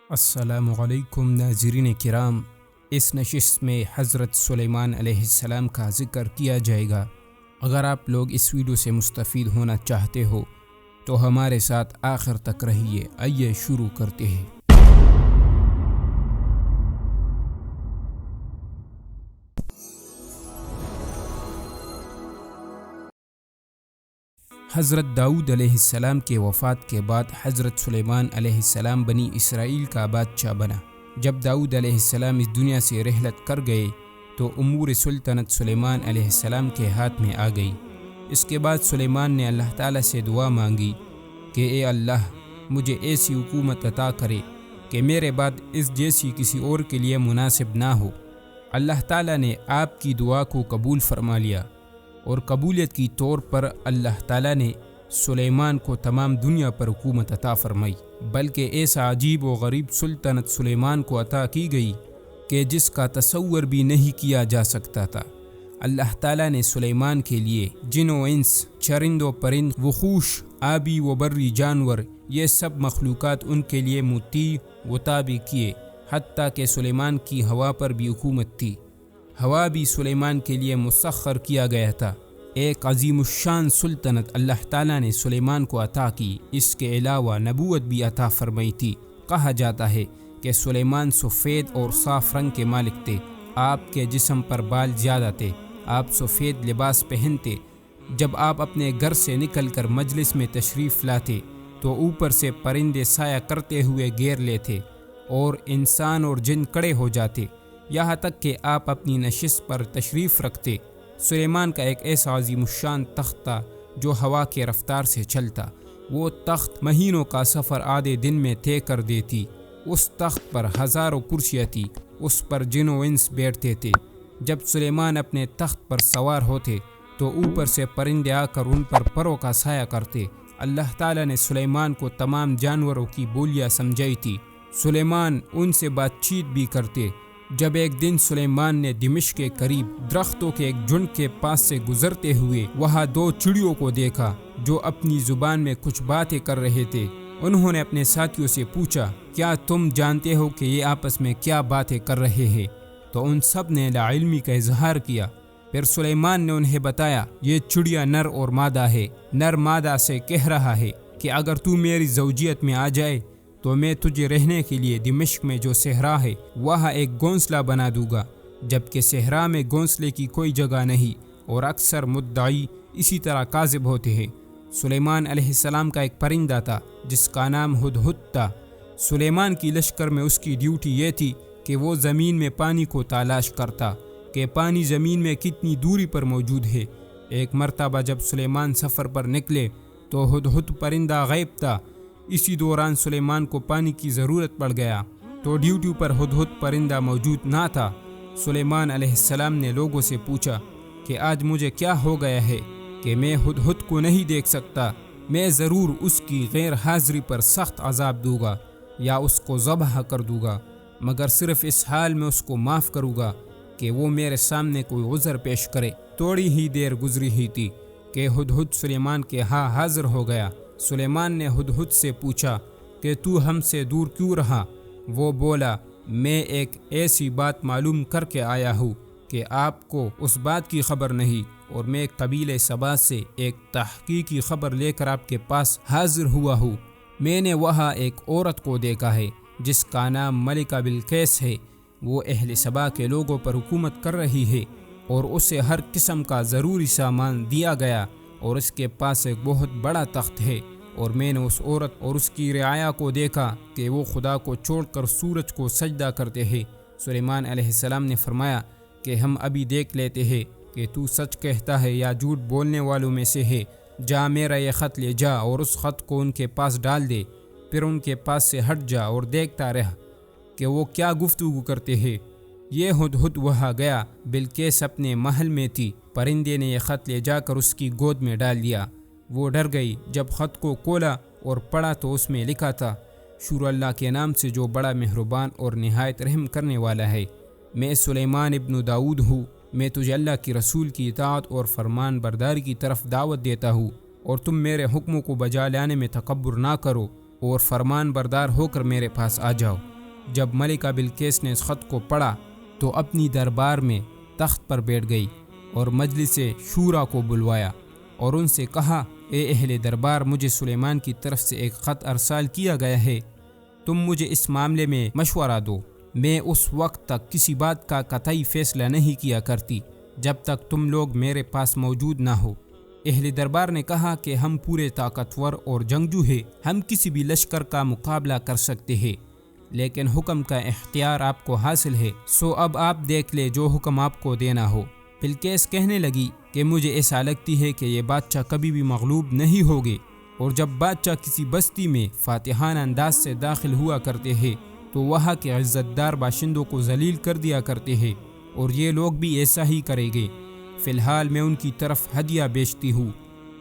السلام علیکم ناظرین کرام، اس نشست میں حضرت سلیمان علیہ السلام کا ذکر کیا جائے گا۔ اگر آپ لوگ اس ویڈیو سے مستفید ہونا چاہتے ہو تو ہمارے ساتھ آخر تک رہیے۔ آئیے شروع کرتے ہیں۔ حضرت داؤد علیہ السلام کے وفات کے بعد حضرت سلیمان علیہ السلام بنی اسرائیل کا بادشاہ بنا۔ جب داؤد علیہ السلام اس دنیا سے رحلت کر گئے تو امور سلطنت سلیمان علیہ السلام کے ہاتھ میں آ گئی۔ اس کے بعد سلیمان نے اللہ تعالیٰ سے دعا مانگی کہ اے اللہ، مجھے ایسی حکومت عطا کرے کہ میرے بعد اس جیسی کسی اور کے لیے مناسب نہ ہو۔ اللہ تعالیٰ نے آپ کی دعا کو قبول فرما لیا، اور قبولیت کی طور پر اللہ تعالیٰ نے سلیمان کو تمام دنیا پر حکومت عطا فرمائی، بلکہ ایسا عجیب و غریب سلطنت سلیمان کو عطا کی گئی کہ جس کا تصور بھی نہیں کیا جا سکتا تھا۔ اللہ تعالیٰ نے سلیمان کے لیے جن و انس، چرند و پرند، وحوش، آبی و بری جانور، یہ سب مخلوقات ان کے لیے مطیع و تابع کیے، حتیٰ کہ سلیمان کی ہوا پر بھی حکومت تھی۔ ہوا بھی سلیمان کے لیے مسخر کیا گیا تھا۔ ایک عظیم الشان سلطنت اللہ تعالیٰ نے سلیمان کو عطا کی۔ اس کے علاوہ نبوت بھی عطا فرمائی تھی۔ کہا جاتا ہے کہ سلیمان سفید اور صاف رنگ کے مالک تھے۔ آپ کے جسم پر بال زیادہ تھے۔ آپ سفید لباس پہنتے۔ جب آپ اپنے گھر سے نکل کر مجلس میں تشریف لاتے تو اوپر سے پرندے سایہ کرتے ہوئے گھیر لیتے اور انسان اور جن کڑے ہو جاتے، یہاں تک کہ آپ اپنی نشست پر تشریف رکھتے۔ سلیمان کا ایک ایسا عظیم الشان تخت تھا جو ہوا کے رفتار سے چلتا۔ وہ تخت مہینوں کا سفر آدھے دن میں طے کر دیتی۔ اس تخت پر ہزاروں کرسیاں تھیں، اس پر جن و انس بیٹھتے تھے۔ جب سلیمان اپنے تخت پر سوار ہوتے تو اوپر سے پرندے آ کر ان پر پروں کا سایہ کرتے۔ اللہ تعالیٰ نے سلیمان کو تمام جانوروں کی بولیاں سمجھائی تھی۔ سلیمان ان سے بات چیت بھی کرتے۔ جب ایک دن سلیمان نے دمشق کے قریب درختوں کے ایک جھنڈ کے پاس سے گزرتے ہوئے وہاں دو چڑیوں کو دیکھا جو اپنی زبان میں کچھ باتیں کر رہے تھے۔ انہوں نے اپنے ساتھیوں سے پوچھا، کیا تم جانتے ہو کہ یہ آپس میں کیا باتیں کر رہے ہیں؟ تو ان سب نے لا علمی کا اظہار کیا۔ پھر سلیمان نے انہیں بتایا، یہ چڑیا نر اور مادہ ہے۔ نر مادہ سے کہہ رہا ہے کہ اگر تو میری زوجیت میں آ جائے تو میں تجھے رہنے کے لیے دمشق میں جو صحرا ہے وہاں ایک گھونسلہ بنا دوں گا، جبکہ صحرا میں گھونسلے کی کوئی جگہ نہیں، اور اکثر مدعی اسی طرح کاذب ہوتے ہیں۔ سلیمان علیہ السلام کا ایک پرندہ تھا جس کا نام ہدہد تھا۔ سلیمان کی لشکر میں اس کی ڈیوٹی یہ تھی کہ وہ زمین میں پانی کو تلاش کرتا کہ پانی زمین میں کتنی دوری پر موجود ہے۔ ایک مرتبہ جب سلیمان سفر پر نکلے تو ہدہد پرندہ غائب تھا۔ اسی دوران سلیمان کو پانی کی ضرورت پڑ گیا تو ڈیوٹی پر ہدہد پرندہ موجود نہ تھا۔ سلیمان علیہ السلام نے لوگوں سے پوچھا کہ آج مجھے کیا ہو گیا ہے کہ میں ہدہد کو نہیں دیکھ سکتا؟ میں ضرور اس کی غیر حاضری پر سخت عذاب دوں گا یا اس کو ذبح کر دوں گا، مگر صرف اس حال میں اس کو معاف کروں گا کہ وہ میرے سامنے کوئی عذر پیش کرے۔ تھوڑی ہی دیر گزری ہی تھی کہ ہدہد سلیمان کے ہاں حاضر ہو گیا۔ سلیمان نے ہدہد سے پوچھا کہ تو ہم سے دور کیوں رہا؟ وہ بولا، میں ایک ایسی بات معلوم کر کے آیا ہوں کہ آپ کو اس بات کی خبر نہیں، اور میں قبیلہ سبا سے ایک تحقیقی خبر لے کر آپ کے پاس حاضر ہوا ہوں۔ میں نے وہاں ایک عورت کو دیکھا ہے جس کا نام ملکہ بلقیس ہے۔ وہ اہل سبا کے لوگوں پر حکومت کر رہی ہے، اور اسے ہر قسم کا ضروری سامان دیا گیا، اور اس کے پاس ایک بہت بڑا تخت ہے۔ اور میں نے اس عورت اور اس کی رعایا کو دیکھا کہ وہ خدا کو چھوڑ کر سورج کو سجدہ کرتے ہیں۔ سلیمان علیہ السلام نے فرمایا کہ ہم ابھی دیکھ لیتے ہیں کہ تو سچ کہتا ہے یا جھوٹ بولنے والوں میں سے ہے۔ جا، میرا یہ خط لے جا اور اس خط کو ان کے پاس ڈال دے، پھر ان کے پاس سے ہٹ جا اور دیکھتا رہ کہ وہ کیا گفتگو کرتے ہیں۔ یہ ہدہد وہاں گیا۔ بلقیس اپنے محل میں تھی۔ پرندے نے یہ خط لے جا کر اس کی گود میں ڈال دیا۔ وہ ڈر گئی۔ جب خط کو کھولا اور پڑھا تو اس میں لکھا تھا، شروع اللہ کے نام سے جو بڑا مہربان اور نہایت رحم کرنے والا ہے۔ میں سلیمان ابن داؤد ہوں۔ میں تجھے اللہ کی رسول کی اطاعت اور فرمان برداری کی طرف دعوت دیتا ہوں، اور تم میرے حکموں کو بجا لانے میں تکبر نہ کرو اور فرمان بردار ہو کر میرے پاس آ جاؤ۔ جب ملکہ بلقیس نے اس خط کو پڑھا تو اپنی دربار میں تخت پر بیٹھ گئی اور مجلس شورا کو بلوایا اور ان سے کہا، اے اہل دربار، مجھے سلیمان کی طرف سے ایک خط ارسال کیا گیا ہے، تم مجھے اس معاملے میں مشورہ دو۔ میں اس وقت تک کسی بات کا قطعی فیصلہ نہیں کیا کرتی جب تک تم لوگ میرے پاس موجود نہ ہو۔ اہل دربار نے کہا کہ ہم پورے طاقتور اور جنگجو ہیں، ہم کسی بھی لشکر کا مقابلہ کر سکتے ہیں، لیکن حکم کا اختیار آپ کو حاصل ہے، سو اب آپ دیکھ لیں جو حکم آپ کو دینا ہو۔ بلقیس کہنے لگی کہ مجھے ایسا لگتی ہے کہ یہ بادشاہ کبھی بھی مغلوب نہیں ہوگے، اور جب بادشاہ کسی بستی میں فاتحانہ انداز سے داخل ہوا کرتے ہیں تو وہاں کے عزت دار باشندوں کو ذلیل کر دیا کرتے ہیں، اور یہ لوگ بھی ایسا ہی کریں گے۔ فی الحال میں ان کی طرف ہدیہ بیچتی ہوں،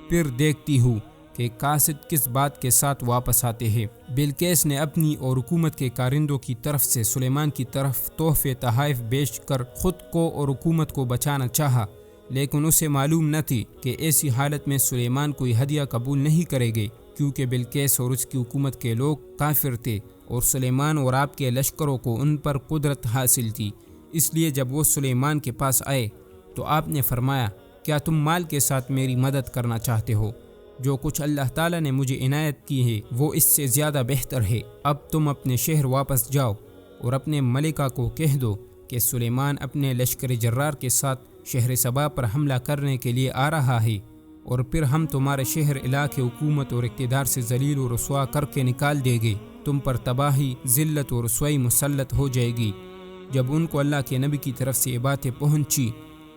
پھر دیکھتی ہوں کہ قاصد کس بات کے ساتھ واپس آتے ہیں۔ بلقیس نے اپنی اور حکومت کے کارندوں کی طرف سے سلیمان کی طرف تحفے تحائف بیچ کر خود کو اور حکومت کو بچانا چاہا، لیکن اسے معلوم نہ تھی کہ ایسی حالت میں سلیمان کوئی ہدیہ قبول نہیں کرے گے، کیونکہ بلقیس اور اس کی حکومت کے لوگ کافر تھے اور سلیمان اور آپ کے لشکروں کو ان پر قدرت حاصل تھی۔ اس لیے جب وہ سلیمان کے پاس آئے تو آپ نے فرمایا، کیا تم مال کے ساتھ میری مدد کرنا چاہتے ہو؟ جو کچھ اللہ تعالیٰ نے مجھے عنایت کی ہے وہ اس سے زیادہ بہتر ہے۔ اب تم اپنے شہر واپس جاؤ اور اپنے ملکہ کو کہہ دو کہ سلیمان اپنے لشکر جرار کے ساتھ شہر سبا پر حملہ کرنے کے لیے آ رہا ہے، اور پھر ہم تمہارے شہر علاقے حکومت اور اقتدار سے ذلیل و رسوا کر کے نکال دیں گے، تم پر تباہی، ذلت و رسوائی مسلط ہو جائے گی۔ جب ان کو اللہ کے نبی کی طرف سے یہ باتیں پہنچی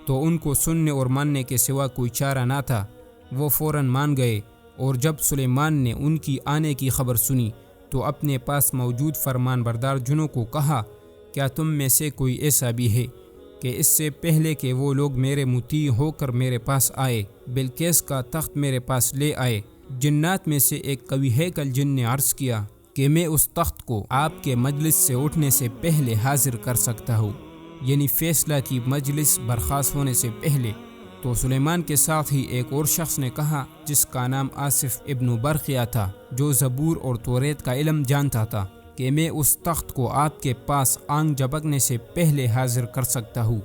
تو ان کو سننے اور ماننے کے سوا کوئی چارہ نہ تھا، وہ فوراً مان گئے۔ اور جب سلیمان نے ان کی آنے کی خبر سنی تو اپنے پاس موجود فرمان بردار جنوں کو کہا، کیا تم میں سے کوئی ایسا بھی ہے کہ اس سے پہلے کہ وہ لوگ میرے مطیع ہو کر میرے پاس آئے، بلقیس کا تخت میرے پاس لے آئے؟ جنات میں سے ایک قوی ہیکل جن نے عرض کیا کہ میں اس تخت کو آپ کے مجلس سے اٹھنے سے پہلے حاضر کر سکتا ہوں، یعنی فیصلہ کی مجلس برخاست ہونے سے پہلے۔ تو سلیمان کے ساتھ ہی ایک اور شخص نے کہا جس کا نام آصف ابن برقیہ تھا، جو زبور اور توریت کا علم جانتا تھا، کہ میں اس تخت کو آپ کے پاس آنکھ جھپکنے سے پہلے حاضر کر سکتا ہوں۔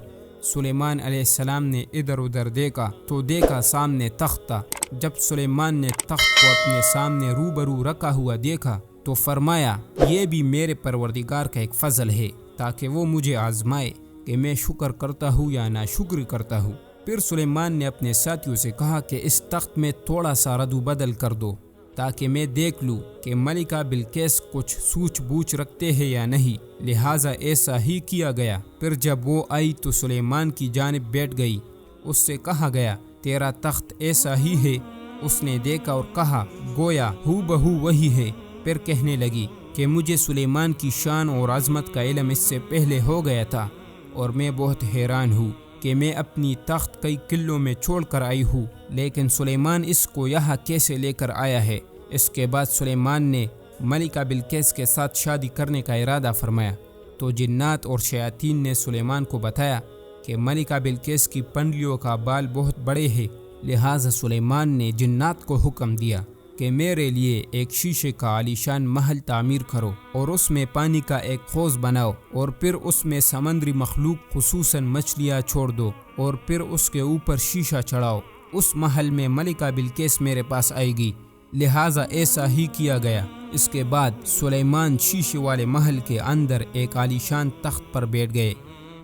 سلیمان علیہ السلام نے ادھر ادھر دیکھا تو دیکھا سامنے تخت تھا۔ جب سلیمان نے تخت کو اپنے سامنے روبرو رکھا ہوا دیکھا تو فرمایا، یہ بھی میرے پروردگار کا ایک فضل ہے تاکہ وہ مجھے آزمائے کہ میں شکر کرتا ہوں یا ناشکری کرتا ہوں۔ پھر سلیمان نے اپنے ساتھیوں سے کہا کہ اس تخت میں تھوڑا سا رد و بدل کر دو تاکہ میں دیکھ لوں کہ ملکہ بلقیس کچھ سوچ بوچھ رکھتے ہیں یا نہیں، لہٰذا ایسا ہی کیا گیا۔ پھر جب وہ آئی تو سلیمان کی جانب بیٹھ گئی، اس سے کہا گیا، تیرا تخت ایسا ہی ہے؟ اس نے دیکھا اور کہا، گویا ہو بہو وہی ہے۔ پھر کہنے لگی کہ مجھے سلیمان کی شان اور عظمت کا علم اس سے پہلے ہو گیا تھا، اور میں بہت حیران ہوں کہ میں اپنی تخت کئی قلعوں میں چھوڑ کر آئی ہوں، لیکن سلیمان اس کو یہاں کیسے لے کر آیا ہے؟ اس کے بعد سلیمان نے ملکہ بلقیس کے ساتھ شادی کرنے کا ارادہ فرمایا۔ تو جنات اور شیاطین نے سلیمان کو بتایا کہ ملکہ بلقیس کی پنڈلیوں کا بال بہت بڑے ہیں، لہٰذا سلیمان نے جنات کو حکم دیا کہ میرے لیے ایک شیشے کا عالیشان محل تعمیر کرو اور اس میں پانی کا ایک حوض بناؤ، اور پھر اس میں سمندری مخلوق خصوصاً مچھلیاں چھوڑ دو، اور پھر اس کے اوپر شیشہ چڑھاؤ۔ اس محل میں ملکہ بلقیس میرے پاس آئے گی، لہٰذا ایسا ہی کیا گیا۔ اس کے بعد سلیمان شیشے والے محل کے اندر ایک عالیشان تخت پر بیٹھ گئے۔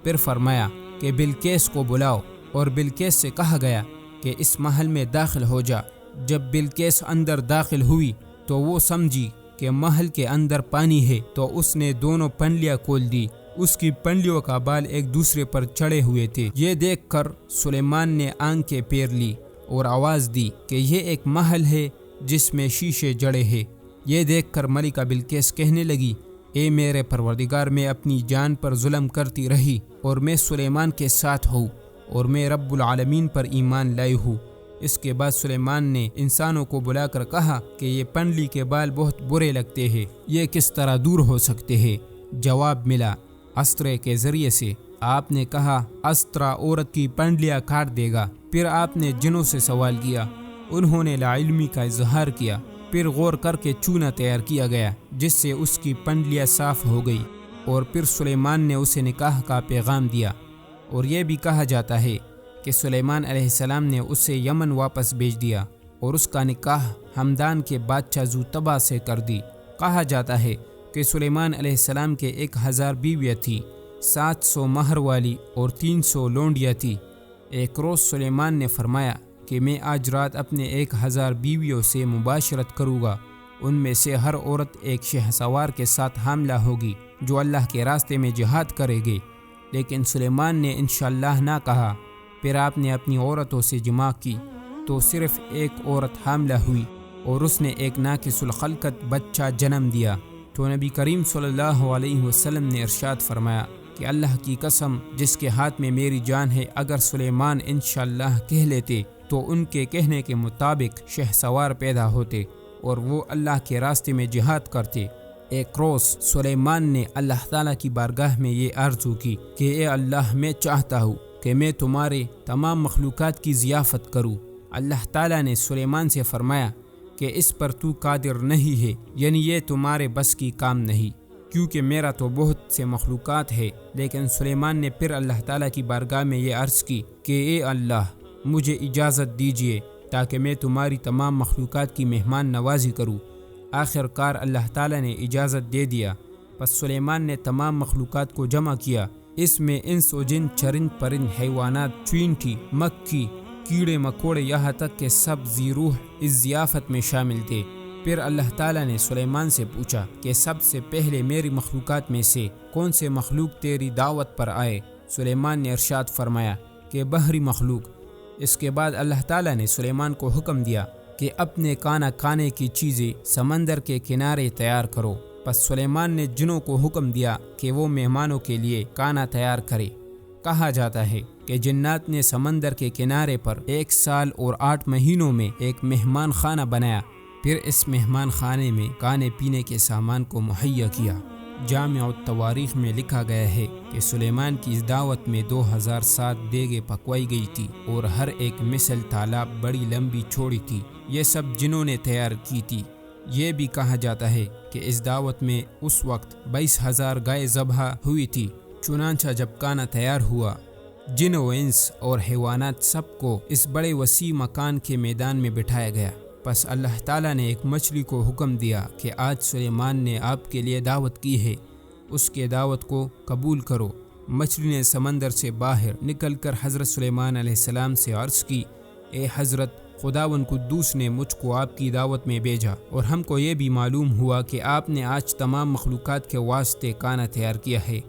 پھر فرمایا کہ بلقیس کو بلاؤ، اور بلقیس سے کہا گیا کہ اس محل میں داخل ہو جا۔ جب بلقیس اندر داخل ہوئی تو وہ سمجھی کہ محل کے اندر پانی ہے، تو اس نے دونوں پنڈلیاں کھول دی۔ اس کی پنڈلیوں کا بال ایک دوسرے پر چڑھے ہوئے تھے۔ یہ دیکھ کر سلیمان نے آنکھیں پھیر لی اور آواز دی کہ یہ ایک محل ہے جس میں شیشے جڑے ہیں۔ یہ دیکھ کر ملکہ بلقیس کہنے لگی، اے میرے پروردگار، میں اپنی جان پر ظلم کرتی رہی، اور میں سلیمان کے ساتھ ہوں، اور میں رب العالمین پر ایمان لائی ہوں۔ اس کے بعد سلیمان نے انسانوں کو بلا کر کہا کہ یہ پنڈلی کے بال بہت برے لگتے ہیں، یہ کس طرح دور ہو سکتے ہیں؟ جواب ملا استرے کے ذریعے سے۔ آپ نے کہا، استرا عورت کی پنڈلیاں کاٹ دے گا۔ پھر آپ نے جنوں سے سوال کیا، انہوں نے لا علمی کا اظہار کیا۔ پھر غور کر کے چونا تیار کیا گیا جس سے اس کی پنڈلیاں صاف ہو گئی۔ اور پھر سلیمان نے اسے نکاح کا پیغام دیا، اور یہ بھی کہا جاتا ہے کہ سلیمان علیہ السلام نے اسے یمن واپس بھیج دیا اور اس کا نکاح ہمدان کے بادشاہ ذوطبع سے کر دی۔ کہا جاتا ہے کہ سلیمان علیہ السلام کے 1000 بیویاں تھی، 700 مہر والی اور 300 لونڈیاں تھی۔ ایک روز سلیمان نے فرمایا کہ میں آج رات اپنے 1000 بیویوں سے مباشرت کروں گا، ان میں سے ہر عورت ایک شہسوار کے ساتھ حاملہ ہوگی جو اللہ کے راستے میں جہاد کرے گی۔ لیکن سلیمان نے انشاءاللہ نہ کہا۔ پھر آپ نے اپنی عورتوں سے جماع کی تو صرف ایک عورت حاملہ ہوئی اور اس نے ایک ناقص الخلقت بچہ جنم دیا۔ تو نبی کریم صلی اللہ علیہ وسلم نے ارشاد فرمایا کہ اللہ کی قسم جس کے ہاتھ میں میری جان ہے، اگر سلیمان انشاءاللہ کہہ لیتے تو ان کے کہنے کے مطابق شہسوار پیدا ہوتے اور وہ اللہ کے راستے میں جہاد کرتے۔ ایک روز سلیمان نے اللہ تعالیٰ کی بارگاہ میں یہ آرزو کی کہ اے اللہ، میں چاہتا ہوں کہ میں تمہارے تمام مخلوقات کی ضیافت کروں۔ اللہ تعالیٰ نے سلیمان سے فرمایا کہ اس پر تو قادر نہیں ہے، یعنی یہ تمہارے بس کی کام نہیں، کیونکہ میرا تو بہت سے مخلوقات ہے۔ لیکن سلیمان نے پھر اللہ تعالیٰ کی بارگاہ میں یہ عرض کی کہ اے اللہ، مجھے اجازت دیجیے تاکہ میں تمہاری تمام مخلوقات کی مہمان نوازی کروں۔ آخر کار اللہ تعالیٰ نے اجازت دے دیا، پس سلیمان نے تمام مخلوقات کو جمع کیا۔ اس میں انس و جن، چرند پرند، حیوانات، چینٹی، مکھی، کیڑے مکوڑے، یہاں تک کہ سب ذی روح اس ضیافت میں شامل تھے۔ پھر اللہ تعالیٰ نے سلیمان سے پوچھا کہ سب سے پہلے میری مخلوقات میں سے کون سے مخلوق تیری دعوت پر آئے؟ سلیمان نے ارشاد فرمایا کہ بحری مخلوق۔ اس کے بعد اللہ تعالیٰ نے سلیمان کو حکم دیا کہ اپنے کھانے کی چیزیں سمندر کے کنارے تیار کرو۔ پس سلیمان نے جنوں کو حکم دیا کہ وہ مہمانوں کے لیے کھانا تیار کرے۔ کہا جاتا ہے کہ جنات نے سمندر کے کنارے پر 1 سال اور 8 مہینوں میں ایک مہمان خانہ بنایا، پھر اس مہمان خانے میں کھانے پینے کے سامان کو مہیا کیا۔ جامع التواریخ میں لکھا گیا ہے کہ سلیمان کی اس دعوت میں 2007 دیگیں پکوائی گئی تھی اور ہر ایک مثل تالاب بڑی لمبی چوڑی تھی۔ یہ سب جنہوں نے تیار کی تھی۔ یہ بھی کہا جاتا ہے کہ اس دعوت میں اس وقت 22,000 گائے ذبح ہوئی تھی۔ چنانچہ جب کھانا تیار ہوا، جن و انس اور حیوانات سب کو اس بڑے وسیع مکان کے میدان میں بٹھایا گیا۔ پس اللہ تعالیٰ نے ایک مچھلی کو حکم دیا کہ آج سلیمان نے آپ کے لیے دعوت کی ہے، اس کے دعوت کو قبول کرو۔ مچھلی نے سمندر سے باہر نکل کر حضرت سلیمان علیہ السلام سے عرض کی، اے حضرت، خداوند قدوس نے مجھ کو آپ کی دعوت میں بھیجا اور ہم کو یہ بھی معلوم ہوا کہ آپ نے آج تمام مخلوقات کے واسطے کھانا تیار کیا ہے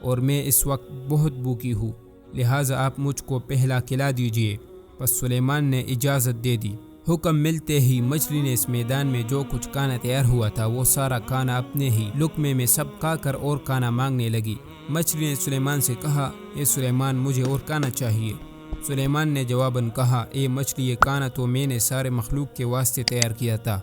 اور میں اس وقت بہت بھوکی ہوں، لہٰذا آپ مجھ کو پہلا کھلا دیجیے۔ پس سلیمان نے اجازت دے دی۔ حکم ملتے ہی مچھلی نے اس میدان میں جو کچھ کھانا تیار ہوا تھا وہ سارا کھانا اپنے ہی لقمے میں سب کھا کر اور کھانا مانگنے لگی۔ مچھلی نے سلیمان سے کہا، اے سلیمان، مجھے اور کھانا چاہیے۔ سلیمان نے جواباً کہا، اے مچھلی، یہ کھانا تو میں نے سارے مخلوق کے واسطے تیار کیا تھا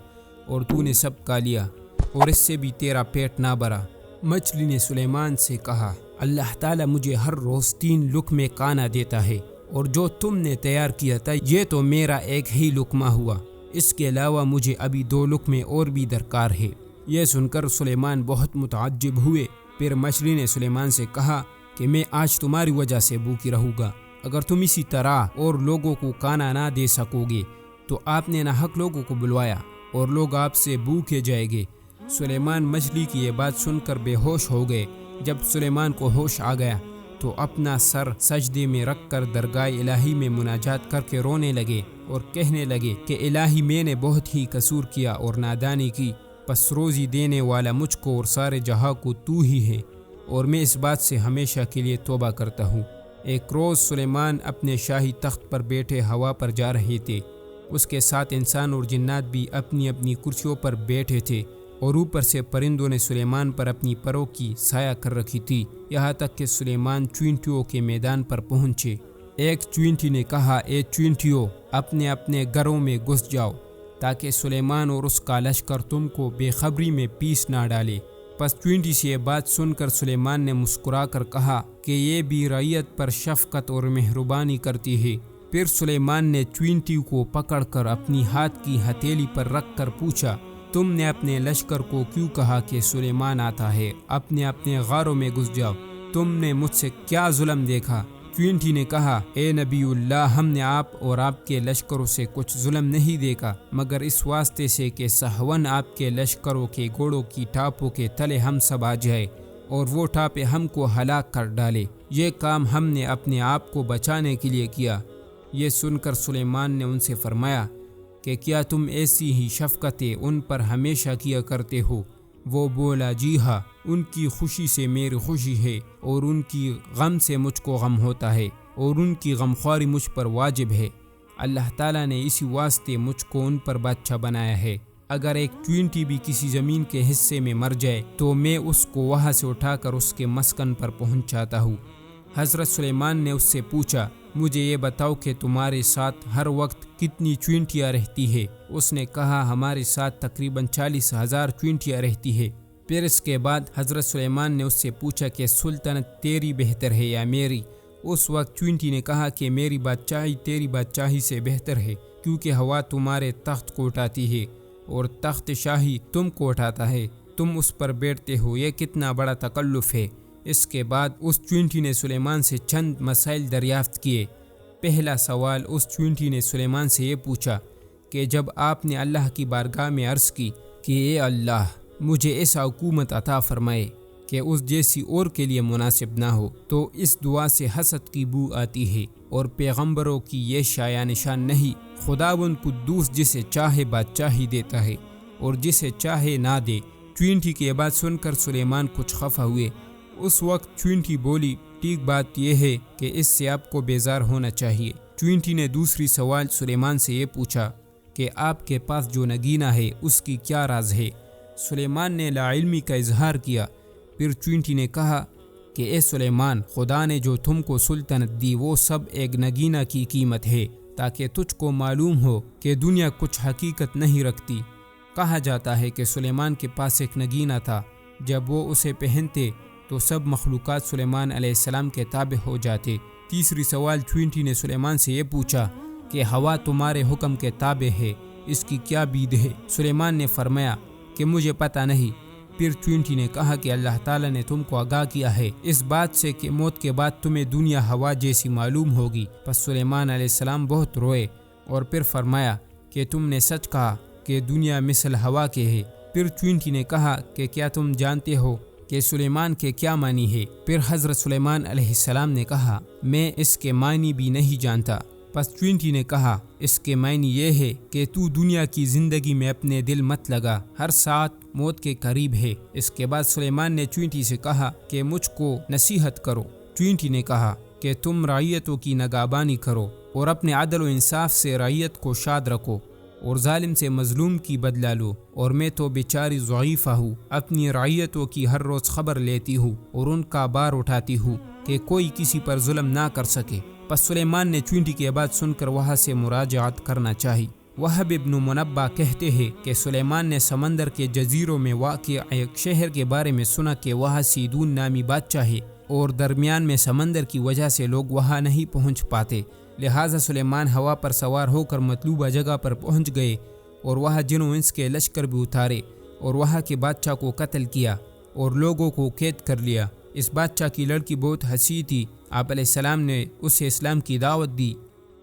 اور تو نے سب کھا لیا اور اس سے بھی تیرا پیٹ نہ بھرا۔ مچھلی نے سلیمان سے کہا، اللہ تعالیٰ مجھے ہر روز 3 لقمے کھانا دیتا ہے اور جو تم نے تیار کیا تھا یہ تو میرا ایک ہی لقمہ ہوا، اس کے علاوہ مجھے ابھی 2 لقمے اور بھی درکار ہے۔ یہ سن کر سلیمان بہت متعجب ہوئے۔ پھر مچھلی نے سلیمان سے کہا کہ میں آج تمہاری وجہ سے بھوکی رہوں گا، اگر تم اسی طرح اور لوگوں کو کھانا نہ دے سکو گے تو آپ نے ناحق لوگوں کو بلوایا اور لوگ آپ سے بھوکے جائیں گے۔ سلیمان مچھلی کی یہ بات سن کر بے ہوش ہو گئے۔ جب سلیمان کو ہوش آ گیا تو اپنا سر سجدے میں رکھ کر درگاہ الہی میں مناجات کر کے رونے لگے اور کہنے لگے کہ الہی، میں نے بہت ہی قصور کیا اور نادانی کی، پس روزی دینے والا مجھ کو اور سارے جہاں کو تو ہی ہے اور میں اس بات سے ہمیشہ کے لیے توبہ کرتا ہوں۔ ایک روز سلیمان اپنے شاہی تخت پر بیٹھے ہوا پر جا رہے تھے، اس کے ساتھ انسان اور جنات بھی اپنی اپنی کرسیوں پر بیٹھے تھے اور اوپر سے پرندوں نے سلیمان پر اپنی پروں کی سایہ کر رکھی تھی، یہاں تک کہ سلیمان چینٹیوں کے میدان پر پہنچے۔ ایک چینٹی نے کہا، اے چینٹیوں، اپنے اپنے گھروں میں گھس جاؤ تاکہ سلیمان اور اس کا لشکر تم کو بے خبری میں پیس نہ ڈالے۔ پس چینٹی سے یہ بات سن کر سلیمان نے مسکرا کر کہا کہ یہ بھی رعیت پر شفقت اور مہربانی کرتی ہے۔ پھر سلیمان نے چینٹی کو پکڑ کر اپنی ہاتھ کی ہتھیلی پر رکھ کر پوچھا، تم نے اپنے لشکر کو کیوں کہا کہ سلیمان آتا ہے؟ اپنے غاروں میں گھس جاؤ، تم نے مجھ سے کیا ظلم دیکھا؟ چوینٹی نے کہا، اے نبی اللہ، ہم نے آپ اور آپ کے لشکروں سے کچھ ظلم نہیں دیکھا، مگر اس واسطے سے کہ سہون آپ کے لشکروں کے گھوڑوں کی ٹاپوں کے تلے ہم سب آ جائے اور وہ ٹاپے ہم کو ہلاک کر ڈالے۔ یہ کام ہم نے اپنے آپ کو بچانے کے لیے کیا۔ یہ سن کر سلیمان نے ان سے فرمایا کہ کیا تم ایسی ہی شفقتیں ان پر ہمیشہ کیا کرتے ہو؟ وہ بولا، جی ہاں، ان کی خوشی سے میری خوشی ہے اور ان کی غم سے مجھ کو غم ہوتا ہے اور ان کی غمخواری مجھ پر واجب ہے۔ اللہ تعالیٰ نے اسی واسطے مجھ کو ان پر بادشاہ بنایا ہے۔ اگر ایک چوینٹی بھی کسی زمین کے حصے میں مر جائے تو میں اس کو وہاں سے اٹھا کر اس کے مسکن پر پہنچاتا ہوں۔ حضرت سلیمان نے اس سے پوچھا، مجھے یہ بتاؤ کہ تمہارے ساتھ ہر وقت کتنی چوینٹیاں رہتی ہے؟ اس نے کہا، ہمارے ساتھ تقریباً 40,000 چوینٹیاں رہتی ہے۔ پھر اس کے بعد حضرت سلیمان نے اس سے پوچھا کہ سلطنت تیری بہتر ہے یا میری؟ اس وقت چوینٹی نے کہا کہ میری بادشاہی تیری بادشاہی سے بہتر ہے، کیونکہ ہوا تمہارے تخت کو اٹھاتی ہے اور تخت شاہی تم کو اٹھاتا ہے، تم اس پر بیٹھتے ہو، یہ کتنا بڑا تکلف ہے۔ اس کے بعد اس چوینٹی نے سلیمان سے چند مسائل دریافت کیے۔ پہلا سوال اس چوینٹی نے سلیمان سے یہ پوچھا کہ جب آپ نے اللہ کی بارگاہ میں عرض کی کہ اے اللہ، مجھے ایسا حکومت عطا فرمائے کہ اس جیسی اور کے لیے مناسب نہ ہو، تو اس دعا سے حسد کی بو آتی ہے اور پیغمبروں کی یہ شایع نشان نہیں۔ خداوند قدوس جسے چاہے بادشاہی دیتا ہے اور جسے چاہے نہ دے۔ چوینٹی کی بات سن کر سلیمان کچھ خفا ہوئے۔ اس وقت چوینٹی بولی، ٹھیک بات یہ ہے کہ اس سے آپ کو بیزار ہونا چاہیے۔ چوینٹی نے دوسری سوال سلیمان سے یہ پوچھا کہ آپ کے پاس جو نگینہ ہے اس کی کیا راز ہے؟ سلیمان نے لا علمی کا اظہار کیا۔ پھر چوینٹی نے کہا کہ اے سلیمان، خدا نے جو تم کو سلطنت دی وہ سب ایک نگینہ کی قیمت ہے، تاکہ تجھ کو معلوم ہو کہ دنیا کچھ حقیقت نہیں رکھتی۔ کہا جاتا ہے کہ سلیمان کے پاس ایک نگینہ تھا، جب وہ اسے پہنتے تو سب مخلوقات سلیمان علیہ السلام کے تابع ہو جاتے۔ تیسری سوال چوینٹی نے سلیمان سے یہ پوچھا کہ ہوا تمہارے حکم کے تابع ہے، اس کی کیا بید ہے؟ سلیمان نے فرمایا کہ مجھے پتہ نہیں۔ پھر چوینٹی نے کہا کہ اللہ تعالیٰ نے تم کو آگاہ کیا ہے اس بات سے کہ موت کے بعد تمہیں دنیا ہوا جیسی معلوم ہوگی۔ پس سلیمان علیہ السلام بہت روئے اور پھر فرمایا کہ تم نے سچ کہا کہ دنیا مثل ہوا کے ہے۔ پھر چوینٹی نے کہا کہ کیا تم جانتے ہو کہ سلیمان کے کیا معنی ہے؟ پھر حضرت سلیمان علیہ السلام نے کہا، میں اس کے معنی بھی نہیں جانتا۔ پس چوینٹی نے کہا، اس کے معنی یہ ہے کہ تو دنیا کی زندگی میں اپنے دل مت لگا، ہر ساتھ موت کے قریب ہے۔ اس کے بعد سلیمان نے چوینٹی سے کہا کہ مجھ کو نصیحت کرو۔ چوینٹی نے کہا کہ تم رعیتوں کی نگہبانی کرو اور اپنے عدل و انصاف سے رعیت کو شاد رکھو اور ظالم سے مظلوم کی بدلہ لو، اور میں تو بیچاری ضعیفہ ہوں، اپنی رعیتوں کی ہر روز خبر لیتی ہوں اور ان کا بار اٹھاتی ہوں کہ کوئی کسی پر ظلم نہ کر سکے۔ پس سلیمان نے چوینٹی کی بات سن کر وہاں سے مراجعت کرنا چاہی۔ وہب ابن منبع کہتے ہیں کہ سلیمان نے سمندر کے جزیروں میں واقع ایک شہر کے بارے میں سنا کہ وہاں سیدون نامی بادشاہ ہے اور درمیان میں سمندر کی وجہ سے لوگ وہاں نہیں پہنچ پاتے، لہٰذا سلیمان ہوا پر سوار ہو کر مطلوبہ جگہ پر پہنچ گئے اور وہاں جن و انس کے لشکر بھی اتارے اور وہاں کے بادشاہ کو قتل کیا اور لوگوں کو قید کر لیا۔ اس بادشاہ کی لڑکی بہت حسین تھی۔ آپ علیہ السلام نے اسے اسلام کی دعوت دی۔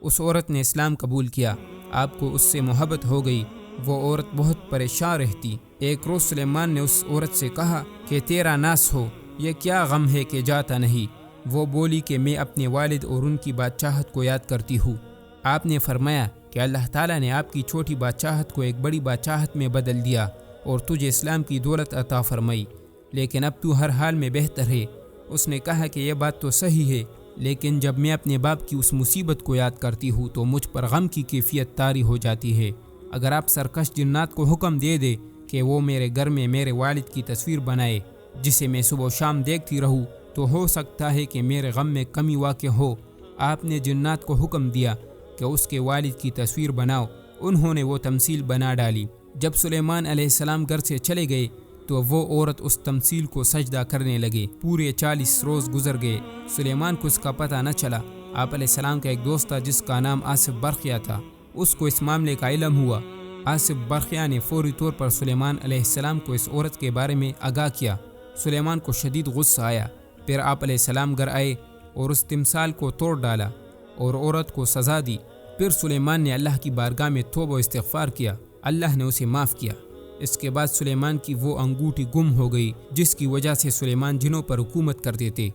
اس عورت نے اسلام قبول کیا، آپ کو اس سے محبت ہو گئی۔ وہ عورت بہت پریشان رہتی۔ ایک روز سلیمان نے اس عورت سے کہا کہ تیرا ناس ہو، یہ کیا غم ہے کہ جاتا نہیں؟ وہ بولی کہ میں اپنے والد اور ان کی بادشاہت کو یاد کرتی ہوں۔ آپ نے فرمایا کہ اللہ تعالیٰ نے آپ کی چھوٹی بادشاہت کو ایک بڑی بادشاہت میں بدل دیا اور تجھے اسلام کی دولت عطا فرمائی، لیکن اب تو ہر حال میں بہتر ہے۔ اس نے کہا کہ یہ بات تو صحیح ہے، لیکن جب میں اپنے باپ کی اس مصیبت کو یاد کرتی ہوں تو مجھ پر غم کی کیفیت طاری ہو جاتی ہے۔ اگر آپ سرکش جنات کو حکم دے دے کہ وہ میرے گھر میں میرے والد کی تصویر بنائے جسے میں صبح و شام دیکھتی رہوں تو ہو سکتا ہے کہ میرے غم میں کمی واقع ہو۔ آپ نے جنات کو حکم دیا کہ اس کے والد کی تصویر بناؤ۔ انہوں نے وہ تمثیل بنا ڈالی۔ جب سلیمان علیہ السلام گھر سے چلے گئے تو وہ عورت اس تمثیل کو سجدہ کرنے لگے۔ پورے 40 روز گزر گئے، سلیمان کو اس کا پتہ نہ چلا۔ آپ علیہ السلام کا ایک دوست تھا جس کا نام آصف برقیہ تھا، اس کو اس معاملے کا علم ہوا آصف برقیہ نے فوری طور پر سلیمان علیہ السلام کو اس عورت کے بارے میں آگاہ کیا۔ سلیمان کو شدید غصہ آیا۔ پھر آپ علیہ السلام گھر آئے اور اس تمثال کو توڑ ڈالا اور عورت کو سزا دی۔ پھر سلیمان نے اللہ کی بارگاہ میں توبہ و استغفار کیا۔ اللہ نے اسے معاف کیا۔ اس کے بعد سلیمان کی وہ انگوٹھی گم ہو گئی جس کی وجہ سے سلیمان جنوں پر حکومت کرتے تھے،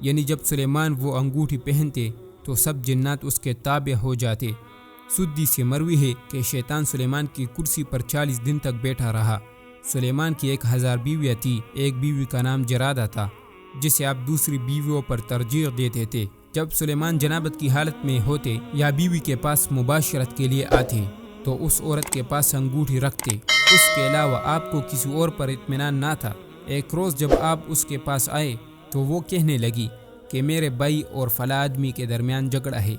یعنی جب سلیمان وہ انگوٹھی پہنتے تو سب جنات اس کے تابع ہو جاتے۔ سدی سے مروی ہے کہ شیطان سلیمان کی کرسی پر 40 دن تک بیٹھا رہا۔ سلیمان کی 1000 بیویاں تھی۔ ایک بیوی کا نام جرادہ تھا جسے آپ دوسری بیویوں پر ترجیح دیتے تھے۔ جب سلیمان جنابت کی حالت میں ہوتے یا بیوی کے پاس مباشرت کے لیے آتے تو اس عورت کے پاس انگوٹھی رکھتے۔ اس کے علاوہ آپ کو کسی اور پر اطمینان نہ تھا۔ ایک روز جب آپ اس کے پاس آئے تو وہ کہنے لگی کہ میرے بھائی اور فلاں آدمی کے درمیان جھگڑا ہے۔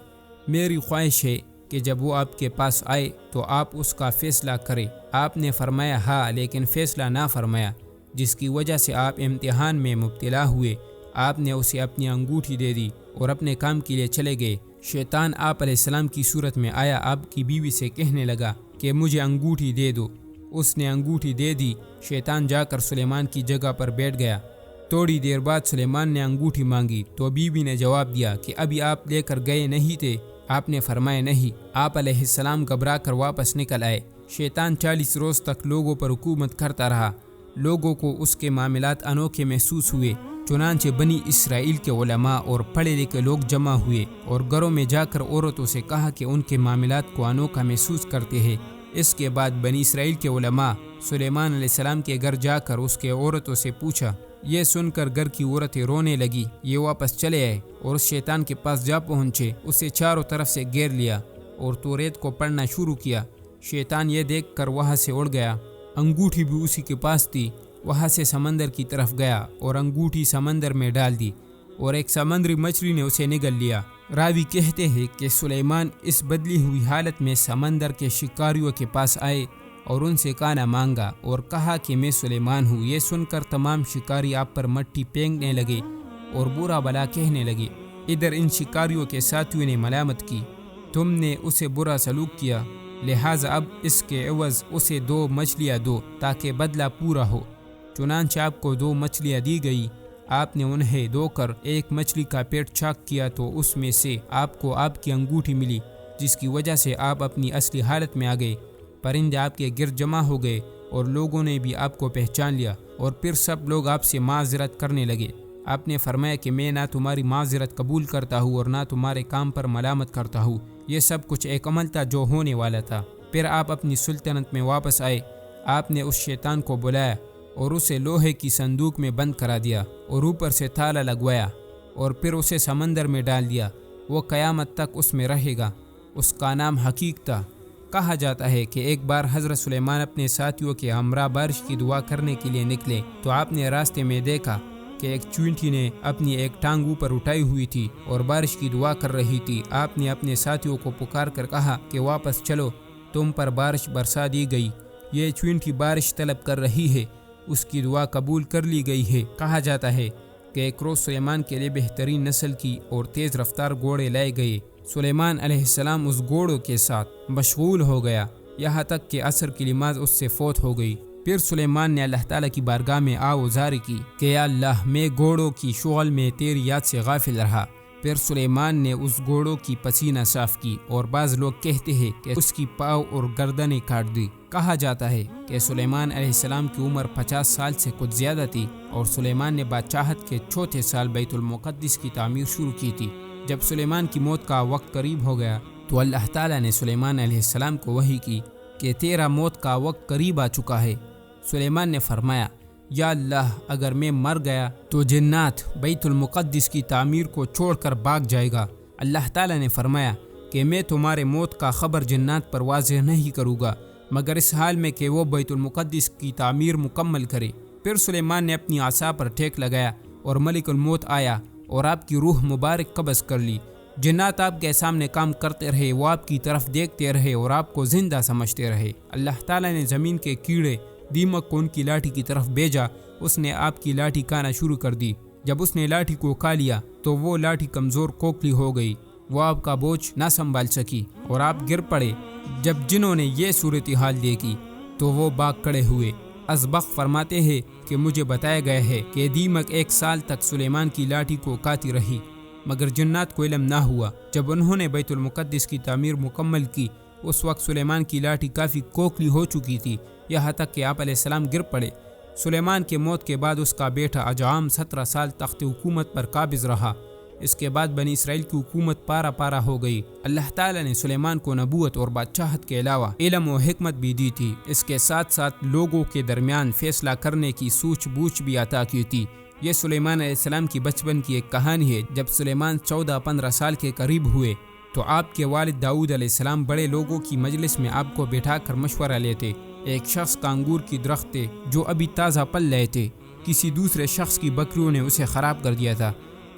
میری خواہش ہے کہ جب وہ آپ کے پاس آئے تو آپ اس کا فیصلہ کریں۔ آپ نے فرمایا ہاں، لیکن فیصلہ نہ فرمایا، جس کی وجہ سے آپ امتحان میں مبتلا ہوئے۔ آپ نے اسے اپنی انگوٹھی دے دی اور اپنے کام کے لیے چلے گئے۔ شیطان آپ علیہ السلام کی صورت میں آیا، آپ کی بیوی سے کہنے لگا کہ مجھے انگوٹھی دے دو۔ اس نے انگوٹھی دے دی۔ شیطان جا کر سلیمان کی جگہ پر بیٹھ گیا۔ تھوڑی دیر بعد سلیمان نے انگوٹھی مانگی تو بیوی نے جواب دیا کہ ابھی آپ لے کر گئے نہیں تھے؟ آپ نے فرمایا نہیں۔ آپ علیہ السلام گھبرا کر واپس نکل آئے۔ شیطان 40 روز تک لوگوں پر حکومت کرتا رہا۔ لوگوں کو اس کے معاملات انوکھے محسوس ہوئے، چنانچہ بنی اسرائیل کے علماء اور پڑھے لکھے لوگ جمع ہوئے اور گھروں میں جا کر عورتوں سے کہا کہ ان کے معاملات کو انوکھا محسوس کرتے ہیں۔ اس کے بعد بنی اسرائیل کے علماء سلیمان علیہ السلام کے گھر جا کر اس کے عورتوں سے پوچھا۔ یہ سن کر گھر کی عورتیں رونے لگی۔ یہ واپس چلے آئے اور اس شیطان کے پاس جا پہنچے، اسے چاروں طرف سے گھیر لیا اور توریت کو پڑھنا شروع کیا۔ شیطان یہ دیکھ کر وہاں سے اڑ گیا۔ انگوٹھی بھی اسی کے پاس تھی۔ وہاں سے سمندر کی طرف گیا اور انگوٹھی سمندر میں ڈال دی اور ایک سمندری مچھلی نے اسے نگل لیا۔ راوی کہتے ہیں کہ سلیمان اس بدلی ہوئی حالت میں سمندر کے شکاریوں کے پاس آئے اور ان سے کھانا مانگا اور کہا کہ میں سلیمان ہوں۔ یہ سن کر تمام شکاری آپ پر مٹی پھینکنے لگے اور برا بلا کہنے لگے۔ ادھر ان شکاریوں کے ساتھیوں نے ملامت کی، تم نے اسے برا سلوک کیا، لہٰذا اب اس کے عوض اسے 2 مچھلیاں دو تاکہ بدلہ پورا ہو۔ چنانچہ آپ کو 2 مچھلیاں دی گئی۔ آپ نے انہیں دھو کر ایک مچھلی کا پیٹ چاک کیا تو اس میں سے آپ کو آپ کی انگوٹھی ملی، جس کی وجہ سے آپ اپنی اصلی حالت میں آ گئے۔ پرندے آپ کے گرد جمع ہو گئے اور لوگوں نے بھی آپ کو پہچان لیا اور پھر سب لوگ آپ سے معذرت کرنے لگے۔ آپ نے فرمایا کہ میں نہ تمہاری معذرت قبول کرتا ہوں اور نہ تمہارے کام پر ملامت کرتا ہوں۔ یہ سب کچھ ایک عمل تھا جو ہونے والا تھا۔ پھر آپ اپنی سلطنت میں واپس آئے۔ آپ نے اس شیطان کو بلایا اور اسے لوہے کی صندوق میں بند کرا دیا اور اوپر سے تالا لگوایا اور پھر اسے سمندر میں ڈال دیا۔ وہ قیامت تک اس میں رہے گا۔ اس کا نام حقیق تھا۔ کہا جاتا ہے کہ ایک بار حضرت سلیمان اپنے ساتھیوں کے ہمراہ بارش کی دعا کرنے کے لیے نکلے تو آپ نے راستے میں دیکھا کہ ایک چیونٹی نے اپنی ایک ٹانگ اوپر اٹھائی ہوئی تھی اور بارش کی دعا کر رہی تھی۔ آپ نے اپنے ساتھیوں کو پکار کر کہا کہ واپس چلو، تم پر بارش برسا دی گئی۔ یہ چیونٹی بارش طلب کر رہی ہے، اس کی دعا قبول کر لی گئی ہے۔ کہا جاتا ہے کہ ایک روز سلیمان کے لیے بہترین نسل کی اور تیز رفتار گھوڑے لائے گئے۔ سلیمان علیہ السلام اس گھوڑوں کے ساتھ مشغول ہو گیا یہاں تک کہ عصر کی نماز اس سے فوت ہو گئی۔ پھر سلیمان نے اللہ تعالیٰ کی بارگاہ میں آوازاری کی کہ یا اللہ، میں گھوڑوں کی شغل میں تیری یاد سے غافل رہا۔ پھر سلیمان نے اس گھوڑوں کی پسینہ صاف کی اور بعض لوگ کہتے ہیں کہ اس کی پاؤں اور گردنیں کاٹ دی۔ کہا جاتا ہے کہ سلیمان علیہ السلام کی عمر 50 سال سے کچھ زیادہ تھی اور سلیمان نے بادشاہت کے 4تھے سال بیت المقدس کی تعمیر شروع کی تھی۔ جب سلیمان کی موت کا وقت قریب ہو گیا تو اللہ تعالیٰ نے سلیمان علیہ السلام کو وحی کی کہ تیرا موت کا وقت قریب آ چکا ہے۔ سلیمان نے فرمایا، یا اللہ، اگر میں مر گیا تو جنات بیت المقدس کی تعمیر کو چھوڑ کر بھاگ جائے گا۔ اللہ تعالیٰ نے فرمایا کہ میں تمہارے موت کا خبر جنات پر واضح نہیں کروں گا مگر اس حال میں کہ وہ بیت المقدس کی تعمیر مکمل کرے۔ پھر سلیمان نے اپنی عصا پر ٹیک لگایا اور ملک الموت آیا اور آپ کی روح مبارک قبض کر لی۔ جنات آپ کے سامنے کام کرتے رہے، وہ آپ کی طرف دیکھتے رہے اور آپ کو زندہ سمجھتے رہے۔ اللہ تعالیٰ نے زمین کے کیڑے دیمک کو ان کی لاٹھی کی طرف بھیجا۔ اس نے آپ کی لاٹھی کھانا شروع کر دی۔ جب اس نے لاٹھی کو کھا لیا تو وہ لاٹھی کمزور کوکلی ہو گئی۔ وہ آپ کا بوجھ نہ سنبھال سکی اور آپ گر پڑے۔ جب جنہوں نے یہ صورتحال دیکھی تو وہ بھاگ کھڑے ہوئے۔ ازبق فرماتے ہیں کہ مجھے بتایا گیا ہے کہ دیمک 1 سال تک سلیمان کی لاٹھی کو کاتی رہی، مگر جنات کو علم نہ ہوا۔ جب انہوں نے بیت المقدس کی تعمیر مکمل کی، اس وقت سلیمان کی لاٹھی کافی کوکھلی ہو چکی تھی، یہاں تک کہ آپ علیہ السلام گر پڑے۔ سلیمان کے موت کے بعد اس کا بیٹا اجعام 17 سال تخت حکومت پر قابض رہا۔ اس کے بعد بنی اسرائیل کی حکومت پارا پارا ہو گئی۔ اللہ تعالیٰ نے سلیمان کو نبوت اور بادشاہت کے علاوہ علم و حکمت بھی دی تھی۔ اس کے ساتھ ساتھ لوگوں کے درمیان فیصلہ کرنے کی سوچ بوجھ بھی عطا کی تھی۔ یہ سلیمان علیہ السلام کی بچپن کی ایک کہانی ہے۔ جب سلیمان 14-15 سال کے قریب ہوئے تو آپ کے والد داؤد علیہ السلام بڑے لوگوں کی مجلس میں آپ کو بٹھا کر مشورہ لیتے۔ ایک شخص کا انگور کی درخت تھے جو ابھی تازہ پل رہے تھے، کسی دوسرے شخص کی بکریوں نے اسے خراب کر دیا تھا۔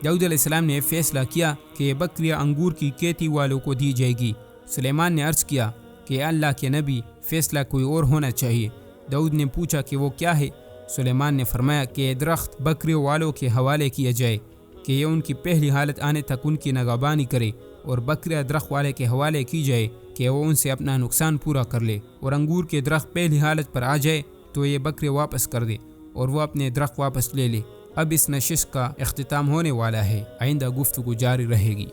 داؤد علیہ السلام نے فیصلہ کیا کہ یہ بکریاں انگور کی کھیتی والوں کو دی جائے گی۔ سلیمان نے عرض کیا کہ اللہ کے نبی، فیصلہ کوئی اور ہونا چاہیے۔ داؤد نے پوچھا کہ وہ کیا ہے؟ سلیمان نے فرمایا کہ یہ درخت بکریوں والوں کے حوالے کیا جائے کہ یہ ان کی پہلی حالت آنے تک ان کی نگہبانی کرے، اور بکریاں درخت والے کے حوالے کی جائے کہ وہ ان سے اپنا نقصان پورا کر لے، اور انگور کے درخت پہلی حالت پر آ جائے تو یہ بکرے واپس کر دے اور وہ اپنے درخت واپس لے لے۔ اب اس نشست کا اختتام ہونے والا ہے، آئندہ گفتگو جاری رہے گی۔